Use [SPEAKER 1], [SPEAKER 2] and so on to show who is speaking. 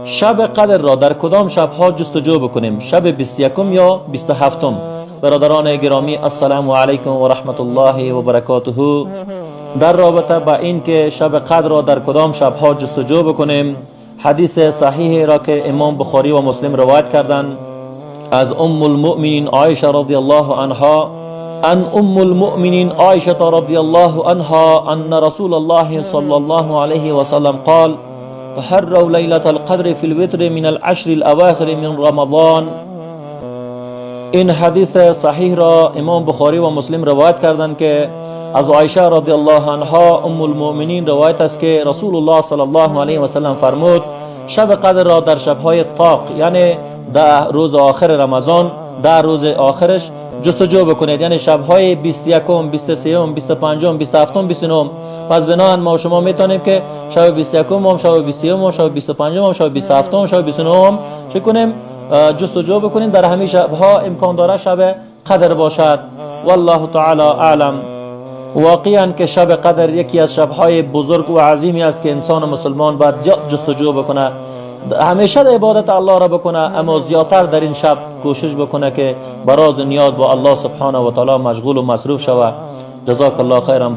[SPEAKER 1] شب قدر را در کدام شبها جستجو بکنیم؟ شب 21 یا 27؟ برادران گرامی، السلام علیکم و رحمت الله و برکاته. در رابطه با این که شب قدر را در کدام شبها جستجو بکنیم، حدیث صحیح را که امام بخاری و مسلم روایت کردند از ام المؤمنین عایشه رضی الله عنها، ان ام المؤمنین عایشه رضی الله عنها ان رسول الله صلی الله علیه و سلم قال: تحروا لیلة القدر في الوتر من العشر الاواخر من رمضان. این حدیث صحیح را امام بخاری و مسلم روایت کردند که از عایشه رضی الله عنها ام المؤمنین روایت است که رسول الله صلی الله علیه و سلم فرمود: شب قدر را در شبهای طاق، یعنی 10 روز آخر رمضان، 10 روز آخرش جستجو بکنید، یعنی شبهای 21، 23، 25، 27، 29. پس بنابراین ما و شما میتونیم که شب 21 هم، شب 20 هم، شب 25 هم، شب 27 هم، شب 29 هم چه کنیم؟ جستجو بکنیم. در همه شبها امکان داره شب قدر باشد. والله تعالی اعلم. واقعا که شب قدر یکی از شبهای بزرگ و عظیمی است که انسان مسلمان باید جستجو بکنه، همیشه عبادت الله را بکنه، اما زیادتر در این شب کوشش بکنه که برای نیاز با الله سبحانه و تعالی مشغول و مصروف شود. جزاک الله خیرا.